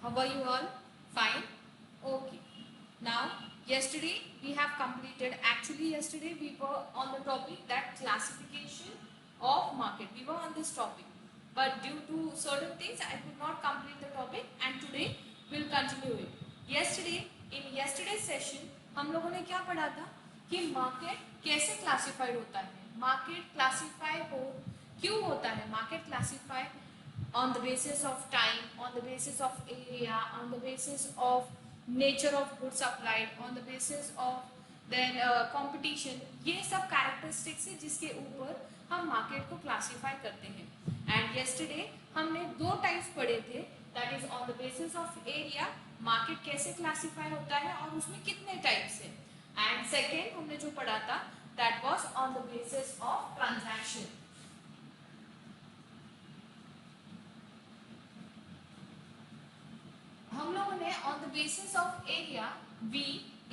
How are you all? Fine? Okay. Now, yesterday we have completed, actually yesterday we were on the topic that classification of market. We were on this topic. But due to certain things, I could not complete the topic and today we'll continue it. Yesterday, in yesterday's session, हम लोगों ने क्या पढ़ा था कि market कैसे classified होता है, मार्केट क्लासिफाई हो क्यों होता है, market classify on the basis of time, on the basis of area, on the basis of nature of goods supplied, on the basis of then competition. ये सब characteristics है जिसके ऊपर हम market को classify करते हैं. And yesterday हमने दो types पढ़े थे, that is on the basis of area, market कैसे classify होता है और उसमें कितने types हैं. And second हमने जो पढ़ा था that was on the basis of transaction. हम लोगों ने on the basis of area we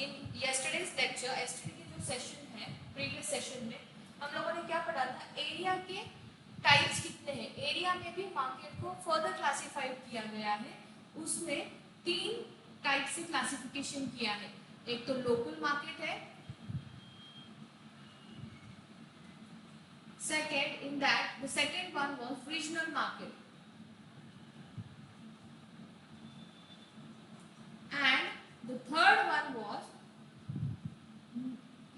in yesterday's lecture, yesterday की जो सेशन है प्रीवियस सेशन में हम लोगों ने क्या पढ़ा था, एरिया के टाइप्स कितने हैं. एरिया में भी मार्केट को फर्दर क्लासिफाइड किया गया है. उसमें तीन टाइप से क्लासिफिकेशन किया है. एक तो लोकल मार्केट है, second in that the second one was regional market and the third one was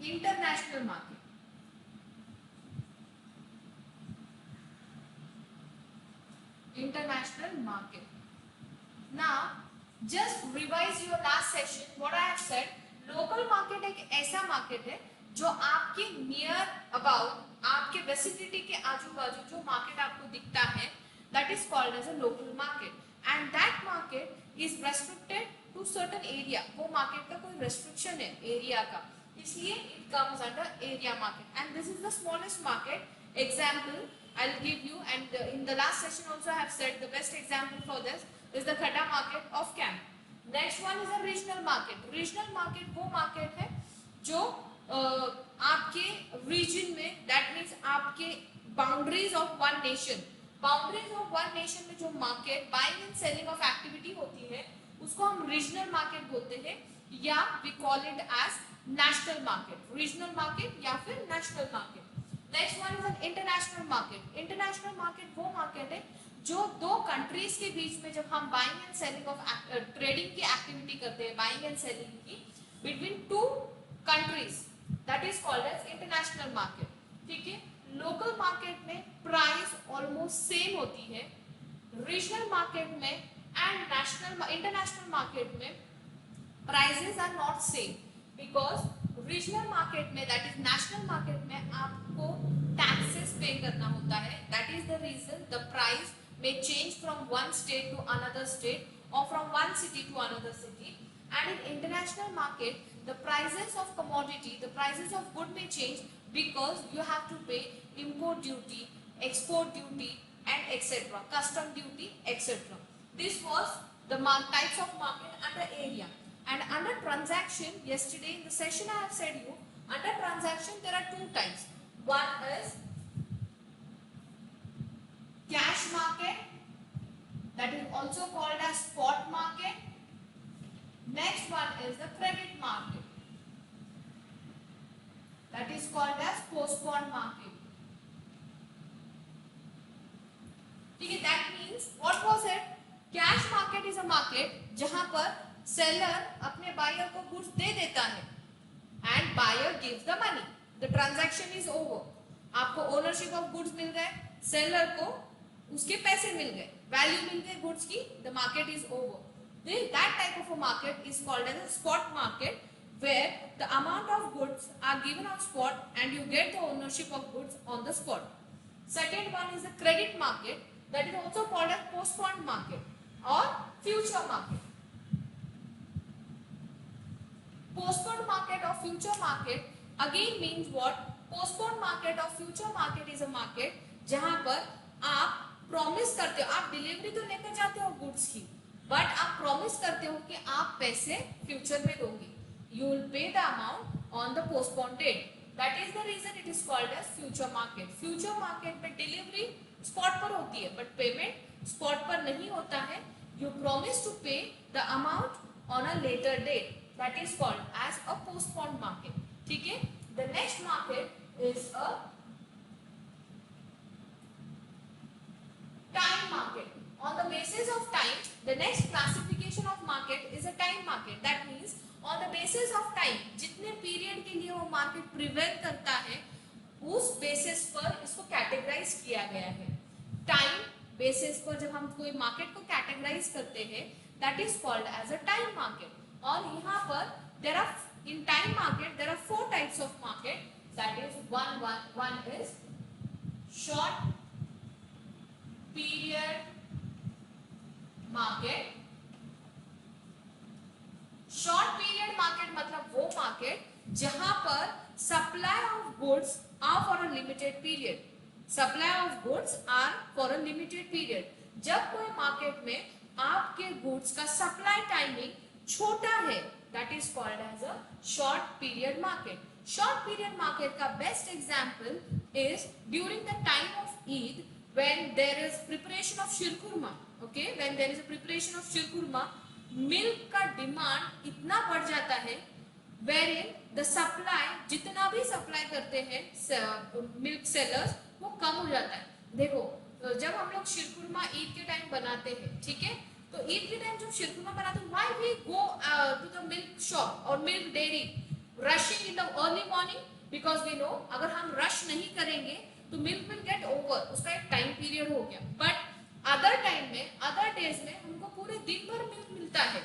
international market. International market. Now just revise your last session what I have said. Local market एक ऐसा market है जो आपके near about, आपके vicinity के आजू बाजू जो मार्केट आपको दिखता है, that is called as a local market, and that market is restricted to certain area. वो मार्केट का कोई रेस्ट्रिक्शन है एरिया का, इसलिए it comes under area market. And this is the smallest market. Example I'll give you, and in the last session also I have said the best example for this is the Khada market of Camp. Next one is a regional market. Regional market वो market है जो आपके region में, that means आपके boundaries of one nation, boundaries of one nation में जो market buying and selling of activity होती है उसको हम रीजनल मार्केट बोलते हैं, या we call it as national market. Regional market या फिर national market. Next one is an international market. International market वो मार्केट है जो दो कंट्रीज के बीच में जब हम buying and selling of trading की एक्टिविटी करते हैं, बाइंग एंड सेलिंग की between two countries, that is called as international market. ठीक है. लोकल मार्केट में प्राइस ऑलमोस्ट सेम होती है. रीजनल मार्केट में एंड नेशनल इंटरनेशनल मार्केट में prices are not same, because regional market में, दैट इज नेशनल मार्केट में, आपको टैक्सेस पे करना होता है. That is the reason the price may change from one state to another state or from one city to another city. And in international market the prices of commodity, the prices of good may change because you have to pay import duty, export duty and etc, custom duty etc. This was the types of market under area. And under transaction, yesterday in the session I have said you, under transaction there are two types. One is cash market, that is also called as spot market. Next one is the credit market, that is called as postponed market. ठीक है. That means what was it? Cash market is a market जहां पर seller अपने buyer को goods दे देता है and buyer gives the money. The transaction is over. आपको ownership of goods मिल गए, seller को उसके पैसे मिल गए, वैल्यू मिल गए गुड्स की, the market is over. That type of a market is called as a spot market, where the amount of goods are given on spot and you get the ownership of goods on the spot. Second one is the credit market, that is also called as postponed market or future market. Postponed market or future market again means what? Postponed market or future market is a market जहां पर आप promise करते हो, आप delivery तो लेकर जाते हो गुड्स की, बट आप प्रॉमिस करते हो कि आप पैसे फ्यूचर में दोगे. You will pay the amount on the postpone date. That is the reason it is called as future market. Future market में डिलीवरी स्पॉट पर होती है बट पेमेंट स्पॉट पर नहीं होता है. you promise to pay the amount on a later date, that is called as a postponed market. ठीक है. The next market is a time market. On the basis of time, the next classification of market is a time market. That means on the basis of time, जितने period के लिए वो market prevail करता है, उस basis पर इसको categorise किया गया है. टाइम बेसिस पर जब हम कोई मार्केट को कैटेगराइज करते हैं, that is called as a time market. और यहाँ पर there are in time market there are 4 types of market. That is one is short period market. Short period market मतलब वो मार्केट जहां पर supply of goods are for a limited period. Supply of goods are for a limited period. जब कोई market में आपके goods का supply timing छोटा है, that is called as a short period market. Short period market का best example is during the time of Eid when there is preparation of shirkurma. Okay, when there is a preparation of shirkurma, milk का demand इतना बढ़ जाता है wherein the supply, जितना भी supply करते हैं मिल्क सेलर्स, वो कम हो जाता है. देखो, जब हम लोग शिरकुरमा ईद के टाइम बनाते हैं, ठीक है, तो ईद के टाइम जब शिरकुरमा बनाते हैं, why we go to the milk shop or milk dairy rushing in the early morning? Because we know अगर हम रश नहीं करेंगे तो मिल्क विल गेट ओवर, उसका एक टाइम पीरियड हो गया. बट अदर टाइम में, अदर डेज में हमको पूरे दिन भर मिल्क मिलता है,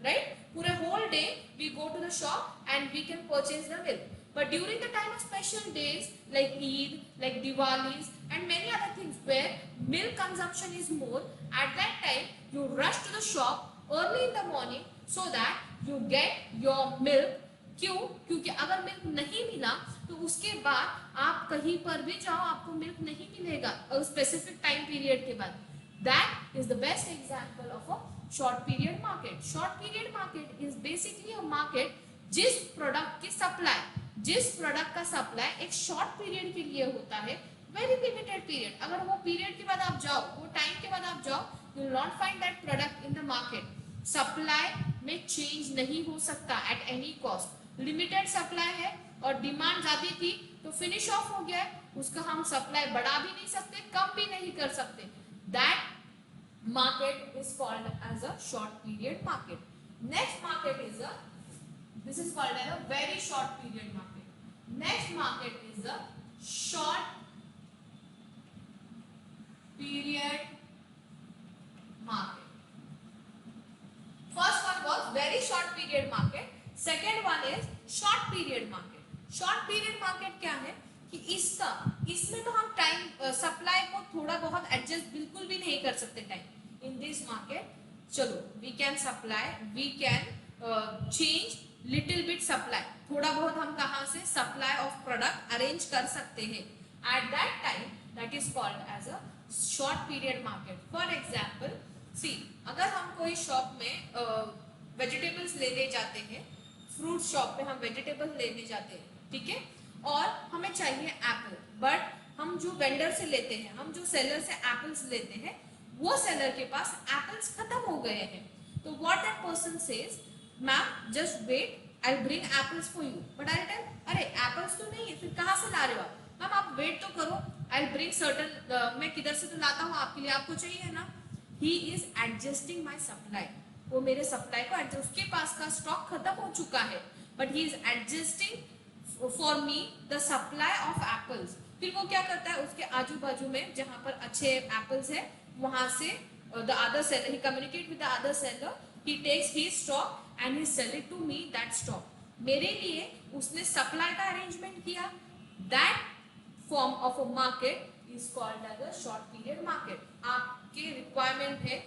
राइट? पूरे whole day we go to the shop and we can purchase the milk. But during the time of special days like Eid, like Diwalis and many other things where milk consumption is more, at that time you rush to the shop early in the morning so that you get your milk. क्यों? क्योंकि अगर milk नहीं मिला तो उसके बाद आप कहीं पर भी जाओ, आपको मिल्क नहीं मिलेगा स्पेसिफिक टाइम पीरियड के बाद. That is the best example of a short period market. Short period market is basically a market जिस प्रोडक्ट का सप्लाई एक शॉर्ट पीरियड के लिए होता है, वेरी लिमिटेड पीरियड. अगर वो पीरियड के बाद आप जाओ, वो टाइम के बाद आप जाओ, you will not find that product in the market. Supply में चेंज नहीं हो सकता eight any cost. Limited supply है और डिमांड ज्यादा थी तो फिनिश ऑफ हो गया है, उसका हम सप्लाई बढ़ा भी नहीं सकते, कम भी नहीं कर सकते. That market is called as a short period market. Next market is a, this is called as a very short period market. Next market is a short period market. First one was very short period market. Second one is short period market. Short period market क्या है कि इसमें तो हम time supply को थोड़ा बहुत adjust बिल्कुल भी नहीं कर सकते टाइम. इन दिस मार्केट चलो we can supply, we can change little bit supply, थोड़ा बहुत हम कहाँ से सप्लाई ऑफ प्रोडक्ट अरेंज कर सकते हैं. At that time that is called as a short period market. For example, see अगर हम कोई शॉप में वेजिटेबल्स लेने जाते हैं, फ्रूट शॉप में हम वेजिटेबल्स लेने जाते हैं, ठीक है, और हमें चाहिए एप्पल, बट हम जो वेंडर से लेते हैं, हम जो सेलर से एप्पल्स लेते हैं, वो सेलर के पास एप्पल्स खत्म हो गए हैं. तो what that person says, ma'am just wait, I bring apples for you. But I tell, अरे एप्पल्स तो नहीं है, फिर कहाँ से ला रहे हो आप? मैम आप वेट तो करो, आई ब्रिंग सर्टन, मैं किधर से तो लाता हूँ आपके लिए, आपको चाहिए ना. He is adjusting my supply. वो मेरे सप्लाई को एडजस्ट, उसके पास का स्टॉक खत्म हो चुका है, but he is adjusting for me the supply of apples. फिर वो क्या करता है, उसके आजू बाजू में जहां पर अच्छे एप्पल्स है, वहां से the other seller, he communicate with the other seller, he takes his stock and he sell it to me that stock. मेरे लिए उसने सप्लाई का अरेंजमेंट किया. That form of a market is called as a short period market. आपके requirement है,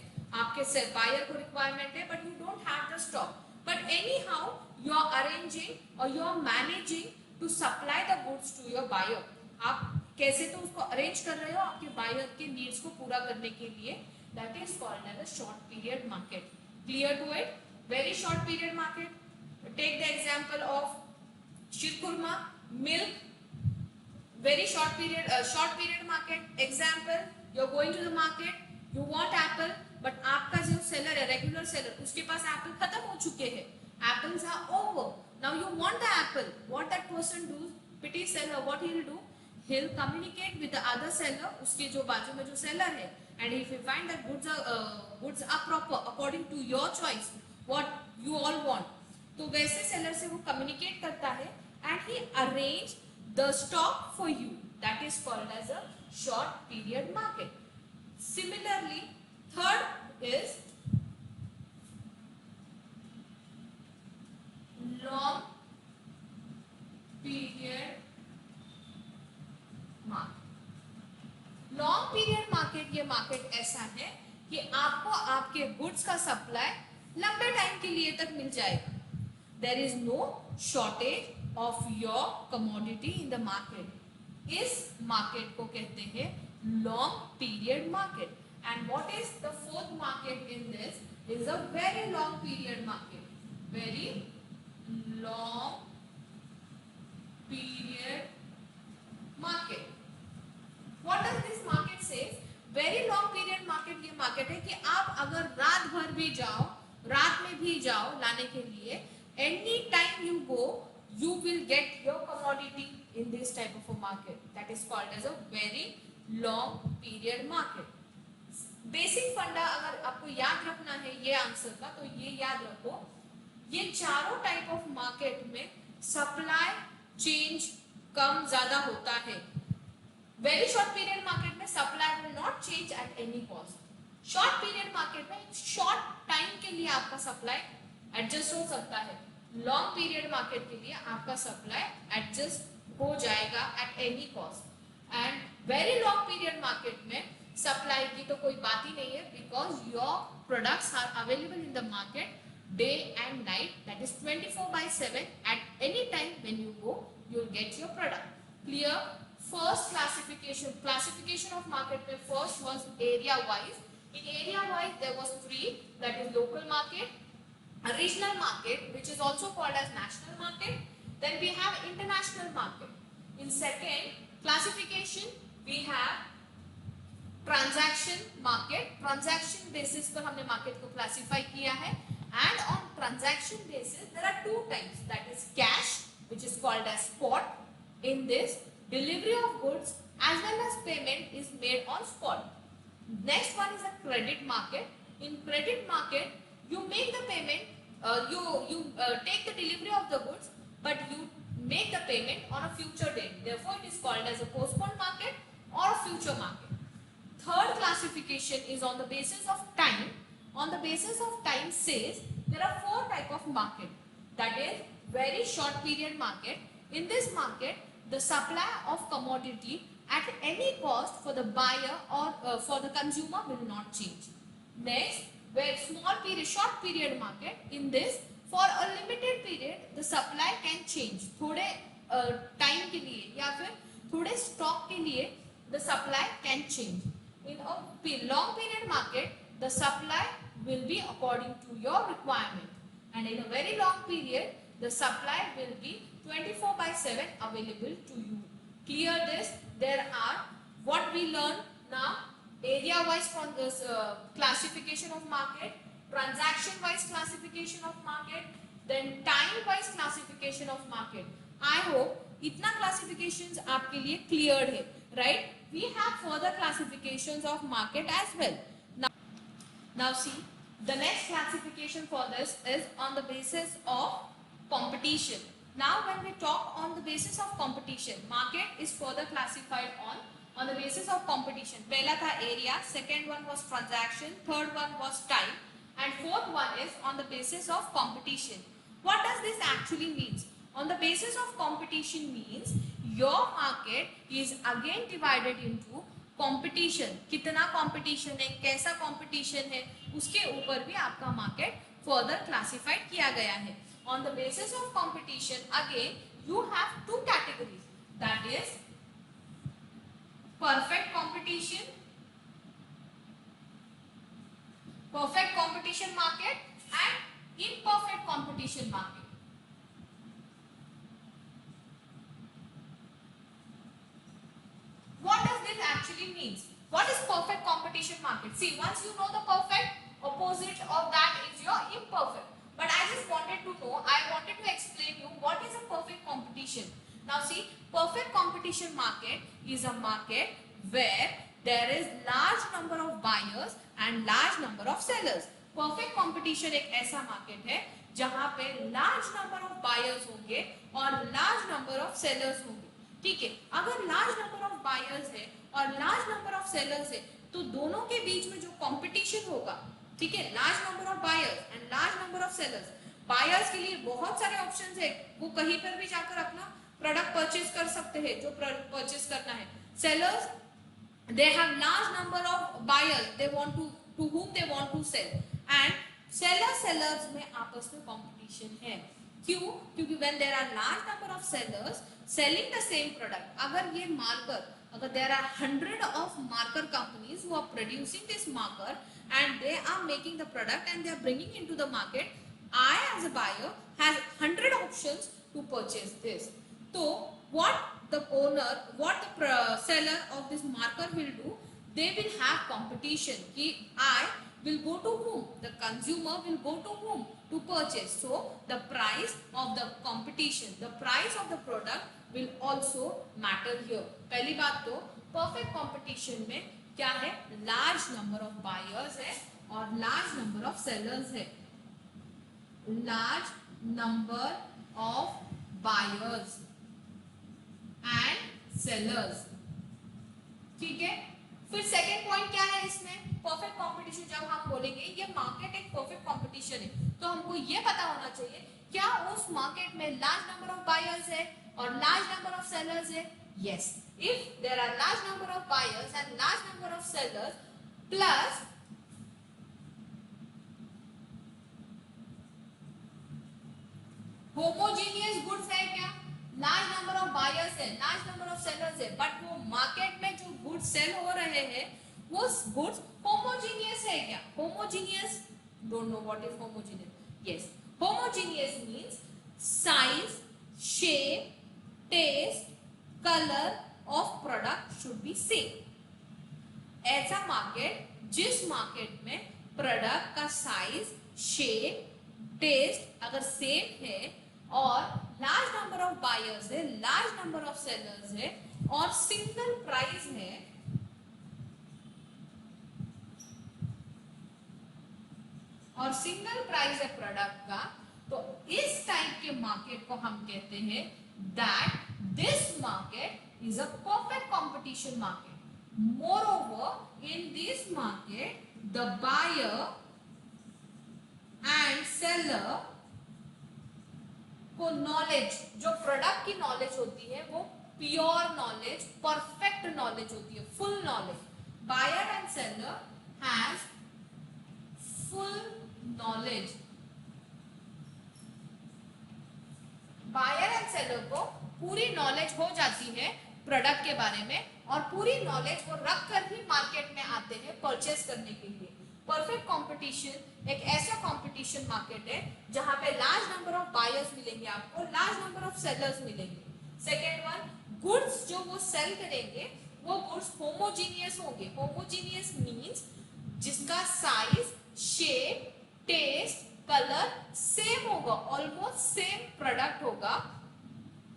आपके buyer को requirement है, but you don't have the stock, but anyhow you are arranging or you are managing to supply the goods to your buyer. आप कैसे तो उसको arrange कर रहे हो आपके बायर के नीड्स को पूरा करने के लिए. that is called as a short period market. Clear to it? Very short period market. Take the example of shirkurma, milk, very short period market. Example, you're going to the market, you want apple, but आपका जो seller seller, उसके पास Apple खत्म हो चुके हैं, apples are over, now you want the apple, what that person do, pity seller, what he'll do, he'll communicate with the other seller, उसके जो बाजू में जो seller है, and if he find that goods are proper according to your choice, what you all want, तो वैसे seller से वो communicate करता है and he arrange the stock for you, that is called as a short period market. Similarly, third is long period market. Long period market ये market ऐसा है कि आपको आपके गुड्स का सप्लाई लंबे टाइम के लिए तक मिल जाएगा. There is no shortage of your commodity in the market. इस मार्केट को कहते हैं long period market. And what is the fourth market in this is a very long period market. Very long period market. What does this market say? Very long period market ये market है कि आप अगर रात भर भी जाओ, रात में भी जाओ लाने के लिए, any time you go, you will get your commodity in this type of a market. That is called as a very long period market. Basic फंडा अगर आपको याद रखना है ये आंसर का, तो ये याद रखो, ये चारों टाइप ऑफ मार्केट में सप्लाई चेंज कम ज्यादा होता है. वेरी शॉर्ट पीरियड मार्केट में supply will not change at any cost. Short period market में शॉर्ट टाइम के लिए आपका सप्लाई एडजस्ट हो सकता है. लॉन्ग पीरियड मार्केट के लिए आपका सप्लाई एडजस्ट हो जाएगा at any cost. And very long period market में सप्लाई की तो कोई बात ही नहीं है, because your products are available in the market day and night, that is 24/7. At any time when you go you will get your product. Clear? First classification of market में first was area wise. In area wise there was three, that is local market, regional market which is also called as national market, then we have international market. In second classification we have transaction market. Transaction basis पर हमने market को classify किया है, and on transaction basis there are two types, that is cash which is called as spot. In this delivery of goods as well as payment is made on spot. Next one is a credit market. In credit market you make the payment, you take the delivery of the goods but you make the payment on a future date, therefore it is called as a postponed market or a future market. Third classification is on the basis of time. On the basis of time says there are four type of market, that is very short period market. In this market the supply of commodity at any cost for the buyer or for the consumer will not change. Next, where short period market, in this for a limited period the supply can change. थोड़े time के लिए या फिर थोड़े stock के लिए the supply can change. In a long period market the supply will be according to your requirement, and in a very long period the supply will be 24/7 available to you. Clear this? There are what we learn now: area wise classification of market, transaction wise classification of market, then time wise classification of market. I hope itna classifications आपके लिए clear है, right? We have further classifications of market as well. Now see, the next classification for this is on the basis of competition. Now when we talk on the basis of competition, market is further classified on the basis of competition. पहला था area, second one was transaction, third one was time, and fourth one is on the basis of competition. What does this actually means? On the basis of competition means your market is again divided into competition. कितना competition है, कैसा competition है, उसके ऊपर भी आपका market further classified किया गया है. On the basis of competition, again you have two categories, that is perfect competition market and imperfect competition market. What does this actually means? What is perfect competition market? See, once you know the perfect, opposite of that is your imperfect. But I just wanted to know, I wanted to explain you what is a perfect competition. Now see, perfect competition market is a market where there is large number of buyers and large number of sellers. Perfect competition एक ऐसा market है जहां पे large number of buyers होंगे और large number of sellers होंगे. ठीक है, अगर large number of buyers है और large number of sellers है तो दोनों के बीच में जो कंपटीशन होगा, ठीक है, large number of buyers and large number of sellers. Buyers के लिए बहुत सारे ऑप्शंस है, वो कहीं पर भी जाकर अपना प्रोडक्ट परचेज कर सकते हैं जो परचेज करना है. Sellers, they have large number of buyers, they want to whom they want to sell, and sellers में आपस में कंपटीशन है. क्यों? क्योंकि when there are large number of sellers selling the same product, अगर ये मार्कर, अगर there are 100 of marker companies who are producing this marker and they are making the product and they are bringing into the market, I as a buyer has 100 options to purchase this. So what the owner, what the seller of this marker will do, they will have competition. कि I will go to whom? The consumer will go to whom to purchase. So the price of the competition, the price of the product will also matter here. पहली बात तो perfect competition में क्या है? Large number of buyers है और large number of sellers है. Large number of buyers and sellers. ठीक है, फिर सेकेंड पॉइंट क्या है इसमें? Perfect competition. जब हम बोलेंगे ये मार्केट एक परफेक्ट कंपटीशन है तो हमको ये पता होना चाहिए क्या उस मार्केट में लार्ज नंबर ऑफ बायर्स है और लार्ज नंबर ऑफ सेलर्स है. Yes, if there are large number of buyers and large number of sellers plus homogeneous goods है क्या? लार्ज नंबर ऑफ बायर्स है, लार्ज नंबर ऑफ सेलर्स है, but वो market में जो गुड्स सेल हो रहे हैं वो गुड्स होमोजेनियस है क्या? Homogeneous, don't know what is homogeneous. Yes, homogeneous means size, shape, taste, colour of product should be same. ऐसा मार्केट जिस मार्केट में प्रोडक्ट का साइज, शेप, टेस्ट अगर सेम है और लार्ज नंबर ऑफ बायर्स है, लार्ज नंबर ऑफ सेलर्स है और सिंगल प्राइस है, और सिंगल प्राइस है प्रोडक्ट का, तो इस टाइप के मार्केट को हम कहते हैं that this market is a perfect competition market. Moreover, in this market, the buyer and seller को नॉलेज, जो प्रोडक्ट की नॉलेज होती है वो प्योर नॉलेज, परफेक्ट नॉलेज होती है, full knowledge. Buyer and seller has full knowledge. Buyer and seller को पूरी नॉलेज हो जाती है प्रोडक्ट के बारे में और पूरी नॉलेज वो रख कर ही मार्केट में आते हैं परचेस करने के लिए. परफेक्ट कंपटीशन एक ऐसा कंपटीशन मार्केट है जहां पे लार्ज नंबर ऑफ बायर्स मिलेंगे आपको, लार्ज नंबर ऑफ सेलर्स मिलेंगे. सेकेंड वन, गुड्स जो वो सेल करेंगे वो गुड्स होमोजीनियस होंगे. होमोजीनियस मींस जिसका size, shape, taste, colour same होगा, ऑलमोस्ट सेम प्रोडक्ट होगा.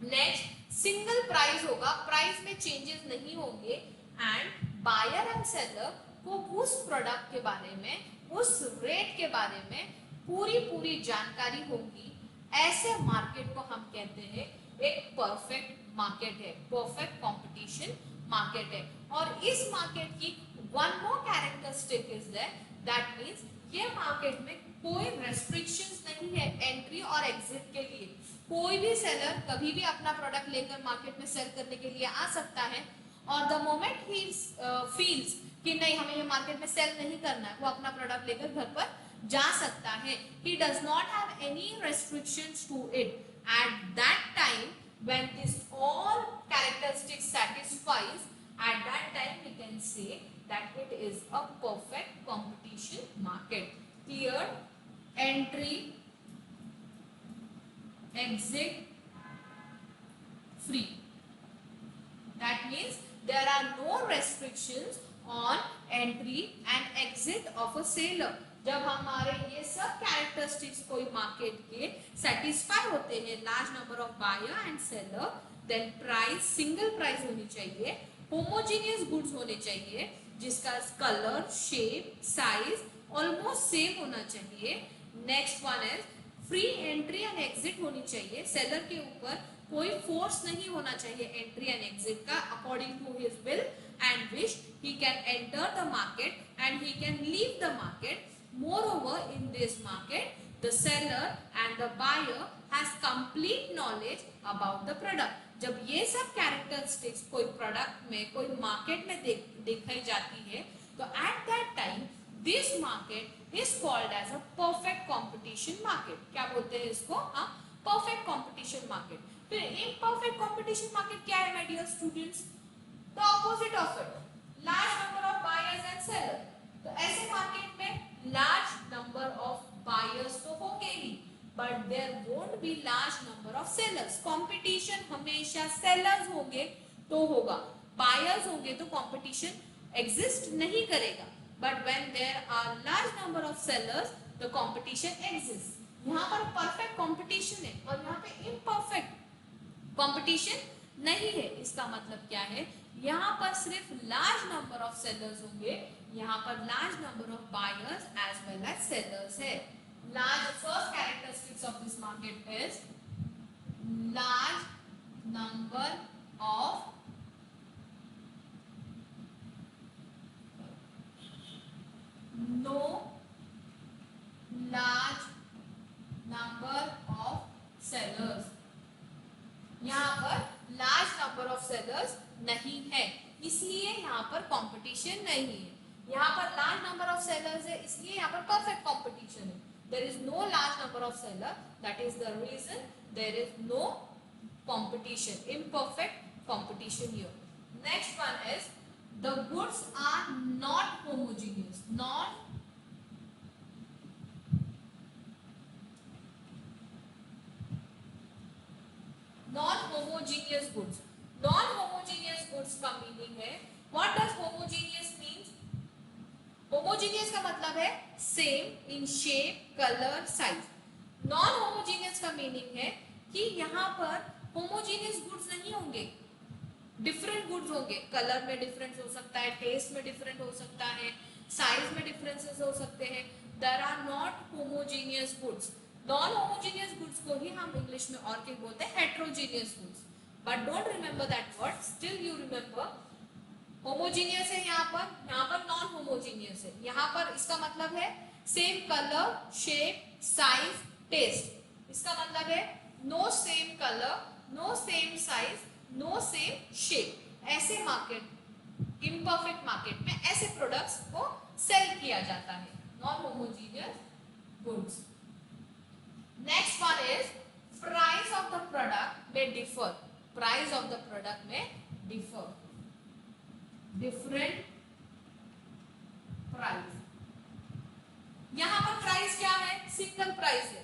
नेक्स्ट, सिंगल प्राइस होगा, प्राइस में चेंजेस नहीं होंगे. एंड बायर एंड सेलर को उस प्रोडक्ट के बारे में, उस रेट के बारे में पूरी जानकारी होगी. ऐसे मार्केट को हम कहते हैं एक परफेक्ट मार्केट है, परफेक्ट कंपटीशन मार्केट है. और इस मार्केट की one more characteristic is that means ये मार्केट में कोई रेस्ट्रिक्शंस नहीं है एंट्री और एग्जिट के लिए. कोई भी सेलर कभी भी अपना प्रोडक्ट लेकर मार्केट में सेल करने के लिए आ सकता है और द मोमेंट ही फील्स कि नहीं हमें ये मार्केट में सेल नहीं करना है, वो अपना प्रोडक्ट लेकर घर पर जा सकता है. He does not have any restrictions to it. At that time, when this all characteristics satisfies, at that time we can say that it is a perfect competition market. Clear? Entry, exit, free. That means there are no restrictions on entry and exit of a seller. जब हमारे ये सब characteristics कोई market के satisfy होते हैं, large number of buyer and seller, then price single price होनी चाहिए, होमोजीनियस गुड्स होने चाहिए जिसका colour, shape, size almost same होना चाहिए। Next one is free entry and exit होनी चाहिए, सेलर के ऊपर कोई फोर्स नहीं होना चाहिए एंट्री एंड एग्जिट का, according to his will and wish he can enter the market and he can leave the market. Moreover, in this market, the seller and the buyer has complete knowledge about the product. जब ये सब characteristics कोई product में, कोई market में दिखाई जाती है, तो at that time this market is called as a perfect competition market. क्या बोलते हैं इसको? हाँ, परफेक्ट कंपटीशन मार्केट। फिर इम्परफेक्ट कंपटीशन मार्केट क्या है my dear students? The opposite of it, large number of buyers and seller. तो ऐसे मार्केट में लार्ज नंबर ऑफ बायर्स तो होंगे ही, but there won't be large number of sellers. Competition हमेशा सेलर्स होंगे तो होगा, बायर्स होंगे तो कंपटीशन एग्जिस्ट नहीं करेगा। But when there are large number of sellers the competition exist. यहाँ पर परफेक्ट कंपटीशन है और यहाँ पे इम्परफेक्ट कंपटीशन नहीं है। इसका मतलब क्या है? यहाँ पर सिर्फ लार्ज नंबर ऑफ सेलर्स होंगे, यहाँ पर large number of buyers as well as sellers है। Large first characteristics of this market is large number of no large number of sellers. यहाँ पर लार्ज नंबर ऑफ सेलर्स नहीं है, इसलिए यहाँ पर कंपटीशन नहीं है। यहाँ पर लार्ज नंबर ऑफ सेलर्स है, इसलिए यहाँ पर परफेक्ट कंपटीशन है। There is no large number of seller, that is the reason there is no competition, imperfect competition here. Next one is the goods are not homogeneous. Non homogeneous goods. Non homogeneous goods का meaning है, what does homogeneous means? Homogeneous का मतलब है same in shape, colour, size. Non homogeneous का meaning है कि यहाँ पर होमोजेनियस गुड्स नहीं होंगे, डिफरेंट गुड्स होंगे। कलर में डिफरेंस हो सकता है, टेस्ट में डिफरेंट हो सकता है, साइज में डिफरेंसेस हो सकते हैं। There are not homogeneous goods. Non homogeneous goods को ही हम इंग्लिश में और क्या बोलते हैं? Heterogeneous goods. But don't remember that word, still you remember homogeneous है यहाँ पर नॉन होमोजेनियस है। यहाँ पर इसका मतलब है same colour, shape, size, taste. इसका मतलब है no same colour, no same size, no same shape. ऐसे मार्केट, इम्परफेक्ट मार्केट में ऐसे प्रोडक्ट्स को सेल किया जाता है, non homogeneous goods. Next one is price of the product में differ. Price of the product में डिफर, डिफरेंट प्राइस। यहां पर प्राइस क्या है? सिंगल प्राइस है।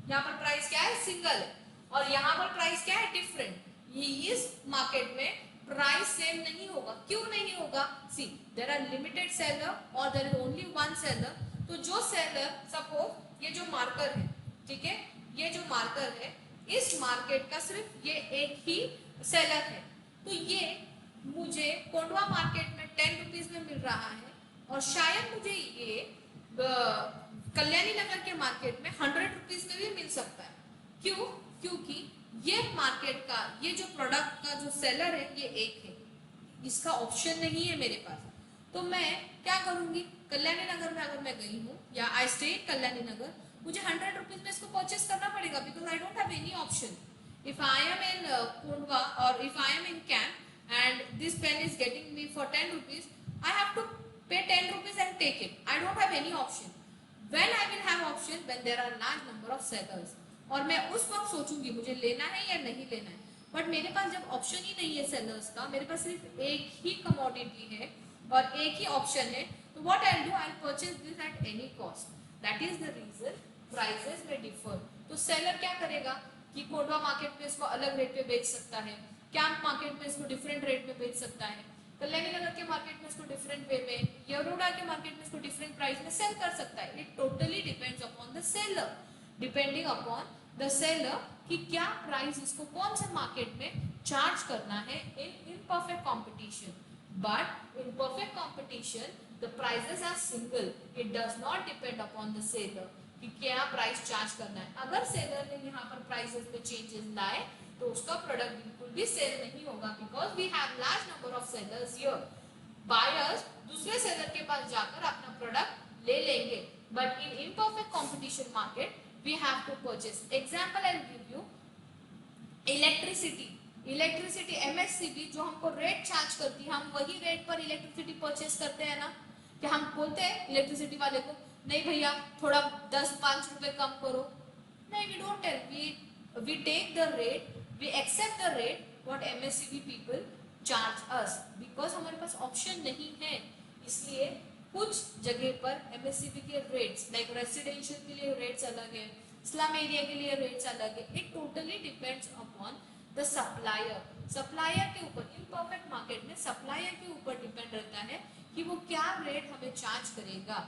यहां पर प्राइस क्या है? सिंगल है। और यहां पर प्राइस क्या है? डिफरेंट। ये इस मार्केट में प्राइस सेम नहीं होगा। क्यों नहीं होगा? See, there are limited seller और there is only one seller. तो जो सेलर, सपोज ये जो मार्कर है, ठीक है, ये जो मार्कर है, इस मार्केट का सिर्फ ये एक ही सेलर है। तो ये मुझे कोंडवा मार्केट में 10 रुपीज में मिल रहा है और शायद मुझे ये कल्याणी नगर के मार्केट में 100 रुपीज में भी मिल सकता है। क्यों? क्योंकि ये मार्केट का, ये जो प्रोडक्ट का जो सेलर है, ये एक है, इसका ऑप्शन नहीं है मेरे पास। तो मैं क्या करूंगी? कल्याणी नगर में अगर मैं गई हूँ या आई स्टे इन कल्याणी नगर, मुझे 100 रुपीज में इसको परचेस करना पड़ेगा because I don't have any option. If I am in Kondhwa और if I am in camp and this pen is getting me for 10 rupees, I have to pay 10 rupees and take it. I don't have any option. When I will have option, when there are large number of sellers, और मैं उस वक्त सोचूंगी मुझे लेना है या नहीं लेना है। बट मेरे पास जब ऑप्शन ही नहीं है सेलर्स का, मेरे पास सिर्फ एक ही कमोडिटी है और एक ही ऑप्शन है, तो what I will do? I will purchase this at any cost. That is the reason prices में डिफर। तो सेलर क्या करेगा कि कोंडवा मार्केट में इसको अलग रेट पे बेच सकता है, कैंप मार्केट में इसको डिफरेंट रेट में बेच सकता है, कल्याणी नगर के मार्केट में इसको डिफरेंट वे में, यरोड़ा के मार्केट में इसको डिफरेंट प्राइस में सेल कर सकता है. It totally depends upon the seller, depending upon the seller कि क्या प्राइस इसको कौन से मार्केट में चार्ज करना है in imperfect competition. But in perfect competition the prices are single. It does not depend upon the seller कि क्या प्राइस चार्ज करना है. अगर सेलर ने यहाँ पर प्राइसेस में चेंजेस लाए तो उसका प्रोडक्ट बिल्कुल भी सेल नहीं होगा, because we have large number of sellers here. Buyers दूसरे सेलर के पास जाकर अपना प्रोडक्ट ले लेंगे. But in imperfect competition market we have to purchase. Example I will give you. Electricity MSCB जो हमको रेट चार्ज करती है, हम वही रेट पर इलेक्ट्रिसिटी परचेस करते हैं ना. कि हम बोलते हैं इलेक्ट्रिसिटी वाले को नहीं भैया थोड़ा 10-5 रुपए कम करो. नहीं, we don't tell. We take the rate, we accept the rate what MSCB people charge us, because हमारे पास ऑप्शन नहीं है. इसलिए कुछ जगह पर MSCB के रेट्स लाइक रेसिडेंशियल के लिए रेट्स अलग है, स्लम एरिया के लिए रेट्स अलग है. It totally depends upon the supplier. Supplier के ऊपर, इम्परफेक्ट मार्केट में सप्लायर के ऊपर डिपेंड रहता है कि वो क्या रेट हमें चार्ज करेगा.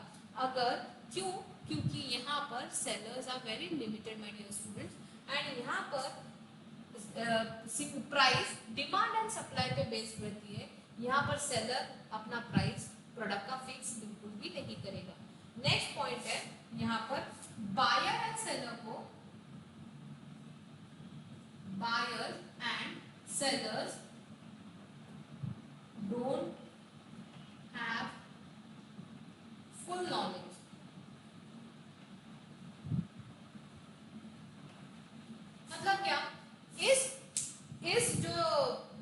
अगर क्योंकि यहाँ पर sellers are very limited my dear students, and यहाँ पर प्राइस डिमांड एंड सप्लाई पे बेस्ड रहती है. यहाँ पर सेलर अपना प्राइस प्रोडक्ट का फिक्स बिल्कुल भी नहीं करेगा. नेक्स्ट पॉइंट है यहाँ पर बायर एंड सेलर को, buyer and sellers don't have full knowledge. मतलब क्या, इस जो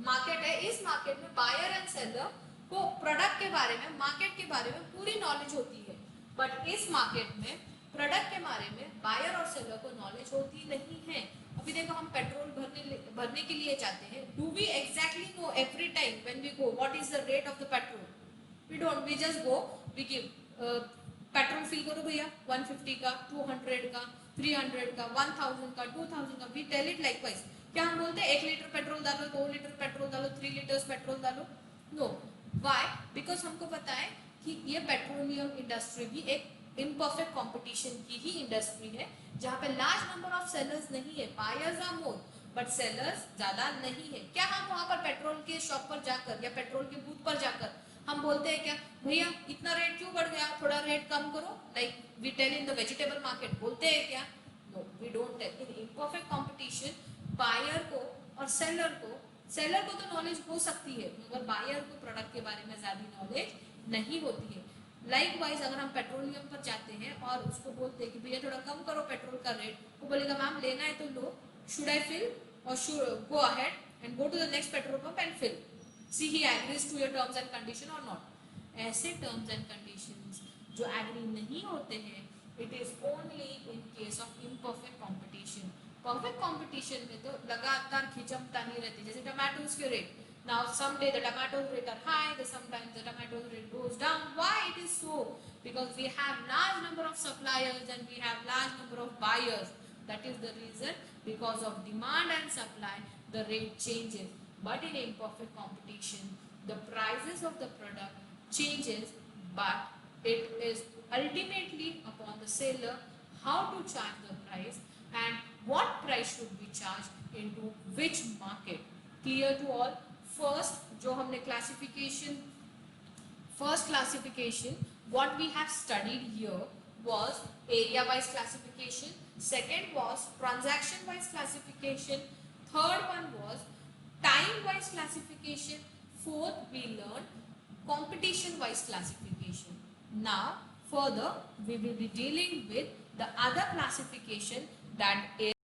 मार्केट है, इस मार्केट में बायर एंड सेलर को प्रोडक्ट के बारे में, मार्केट के बारे में पूरी नॉलेज होती है. बट इस मार्केट में प्रोडक्ट के बारे में बायर और सेलर को नॉलेज होती नहीं है. अभी देखो, हम पेट्रोल भरने के लिए जाते हैं. Do we exactly know every time when we go what is the rate of the petrol? We don't. We just go, we give petrol fill करो भैया 150 का, 200 का, 300 का, 1000 का, 2000 का. We tell it likewise. क्या हम बोलते हैं 1 लीटर पेट्रोल डालो, 2 लीटर पेट्रोल डालो, 3 लीटर्स पेट्रोल डालो? नो. व्हाई? बिकॉज हमको पता है कि ये पेट्रोलियम इंडस्ट्री भी एक इम्परफेक्ट कंपटीशन की ही इंडस्ट्री है, जहाँ पे लार्ज नंबर ऑफ सेलर्स नहीं है. Buyers are more but sellers ज्यादा नहीं है. क्या हम वहाँ पर पेट्रोल के शॉप पर जाकर या पेट्रोल के बूथ पर जाकर हम बोलते हैं क्या भैया इतना रेट क्यों बढ़ गया, थोड़ा रेट कम करो? Like we tell in the vegetable market, बोलते हैं क्या? No, we don't tell. In imperfect competition buyer को और सेलर को तो नॉलेज हो सकती है, मगर बायर को प्रोडक्ट के बारे में ज्यादा नॉलेज नहीं होती है. लाइकवाइज अगर हम पेट्रोलियम पर जाते हैं और उसको बोलते हैं कि भैया थोड़ा कम करो पेट्रोल का रेट, वो बोलेगा मैम लेना है तो लो, शुड आई फिल और should go ahead and go to the next petrol pump and fill, see he agrees to your terms and condition और नॉट. ऐसे टर्म्स एंड कंडीशंस जो एग्री नहीं होते हैं, it is only in case of imperfect competition. Perfect competition में तो लगातार खिंचमतानी रहती है. जैसे टमाटोज के rate, now someday the tomatoes rate are high, the sometimes the tomatoes rate goes down. Why it is so? Because we have large number of suppliers and we have large number of buyers. That is the reason. Because of demand and supply, the rate changes. But in imperfect competition, the prices of the product changes, but it is ultimately upon the seller how to charge the price and what price should be charged into which market. Clear to all? First, जो हमने classification, first classification what we have studied here was area wise classification. Second was transaction wise classification. Third one was time wise classification. Fourth, we learned competition wise classification. Now further we will be dealing with the other classification, that is